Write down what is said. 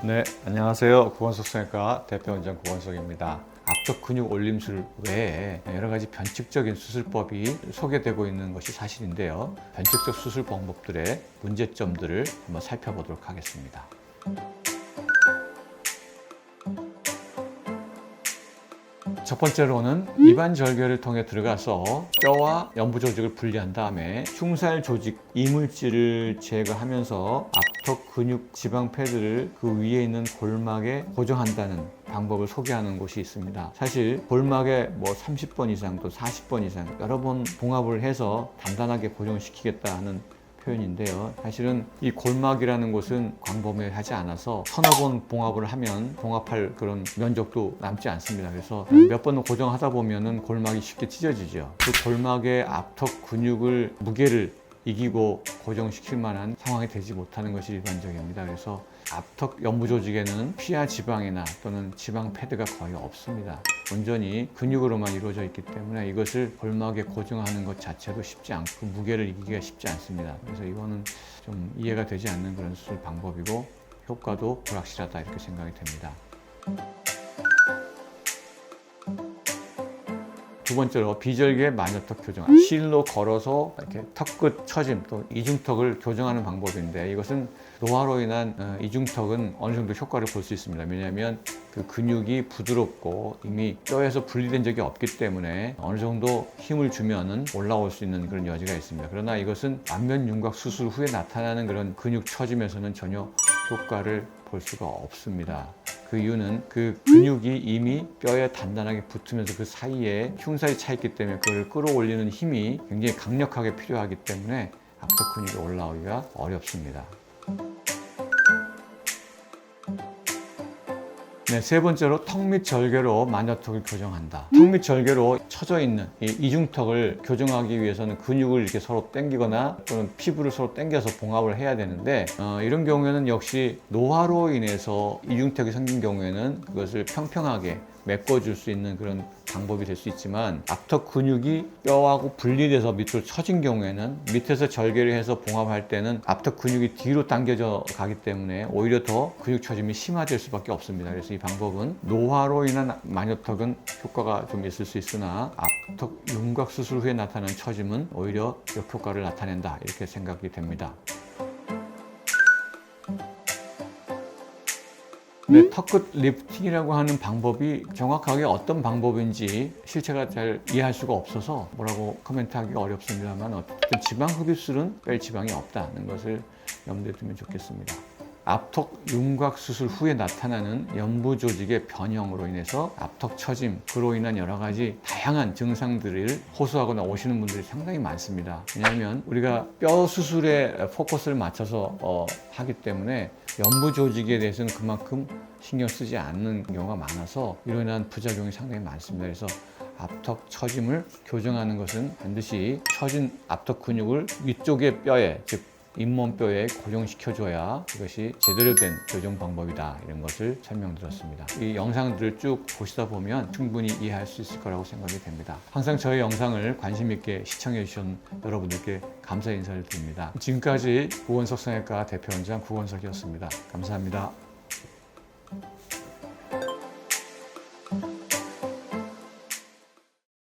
네, 안녕하세요. 구건석성형외과 대표원장 구건석입니다. 앞쪽 근육 올림술 외에 여러 가지 변칙적인 수술법이 소개되고 있는 것이 사실인데요. 변칙적 수술 방법들의 문제점들을 한번 살펴보도록 하겠습니다. 첫 번째로는 입안 절개를 통해 들어가서 뼈와 연부 조직을 분리한 다음에 흉살 조직 이물질을 제거하면서 앞턱 근육 지방 패드를 그 위에 있는 골막에 고정한다는 방법을 소개하는 곳이 있습니다. 사실 골막에 뭐 30번 이상 또 40번 이상 여러 번 봉합을 해서 단단하게 고정시키겠다 하는 표현인데요. 사실은 이 골막이라는 곳은 광범위하지 않아서 서너 번 봉합을 하면 봉합할 그런 면적도 남지 않습니다. 그래서 몇 번 고정하다 보면은 골막이 쉽게 찢어지죠. 그 골막의 앞턱 근육을 무게를 이기고 고정시킬 만한 상황이 되지 못하는 것이 일반적입니다. 그래서 앞턱 연부 조직에는 피하 지방이나 또는 지방 패드가 거의 없습니다. 온전히 근육으로만 이루어져 있기 때문에 이것을 골막에 고정하는 것 자체도 쉽지 않고 무게를 이기기가 쉽지 않습니다. 그래서 이거는 좀 이해가 되지 않는 그런 수술 방법이고 효과도 불확실하다 이렇게 생각이 됩니다. 두 번째로 비절개 마녀턱 교정, 실로 걸어서 이렇게 턱끝 처짐 또 이중턱을 교정하는 방법인데 이것은 노화로 인한 이중턱은 어느 정도 효과를 볼 수 있습니다. 왜냐하면 그 근육이 부드럽고 이미 뼈에서 분리된 적이 없기 때문에 어느 정도 힘을 주면은 올라올 수 있는 그런 여지가 있습니다. 그러나 이것은 안면 윤곽 수술 후에 나타나는 그런 근육 처짐에서는 전혀 효과를 볼 수가 없습니다. 그 이유는 그 근육이 이미 뼈에 단단하게 붙으면서 그 사이에 흉살이 차 있기 때문에 그걸 끌어올리는 힘이 굉장히 강력하게 필요하기 때문에 앞턱 근육이 올라오기가 어렵습니다. 네, 세 번째로 턱 및 절개로 마녀턱을 교정한다. 턱 및 절개로 처져 있는 이 이중턱을 교정하기 위해서는 근육을 이렇게 서로 당기거나 또는 피부를 서로 당겨서 봉합을 해야 되는데 이런 경우에는 역시 노화로 인해서 이중턱이 생긴 경우에는 그것을 평평하게 메꿔줄 수 있는 그런 방법이 될 수 있지만 앞턱 근육이 뼈하고 분리돼서 밑으로 처진 경우에는 밑에서 절개를 해서 봉합할 때는 앞턱 근육이 뒤로 당겨져 가기 때문에 오히려 더 근육 처짐이 심화될 수밖에 없습니다. 그래서 이 방법은 노화로 인한 마녀턱은 효과가 좀 있을 수 있으나 앞턱 윤곽 수술 후에 나타나는 처짐은 오히려 역효과를 나타낸다 이렇게 생각이 됩니다. 네, 턱끝 리프팅이라고 하는 방법이 정확하게 어떤 방법인지 실체가 잘 이해할 수가 없어서 뭐라고 코멘트하기가 어렵습니다만 어쨌든 지방 흡입술은 뺄 지방이 없다는 것을 염두에 두면 좋겠습니다. 앞턱 윤곽 수술 후에 나타나는 연부 조직의 변형으로 인해서 앞턱 처짐, 그로 인한 여러 가지 다양한 증상들을 호소하거나 오시는 분들이 상당히 많습니다. 왜냐하면 우리가 뼈 수술에 포커스를 맞춰서 하기 때문에 연부 조직에 대해서는 그만큼 신경 쓰지 않는 경우가 많아서 이로 인한 부작용이 상당히 많습니다. 그래서 앞턱 처짐을 교정하는 것은 반드시 처진 앞턱 근육을 위쪽의 뼈에, 즉 잇몸뼈에 고정시켜줘야 이것이 제대로 된 교정 방법이다 이런 것을 설명드렸습니다. 이 영상들을 쭉 보시다 보면 충분히 이해할 수 있을 거라고 생각이 됩니다. 항상 저의 영상을 관심 있게 시청해 주신 여러분들께 감사 인사를 드립니다. 지금까지 구건석 성형외과 대표원장 구건석이었습니다. 감사합니다.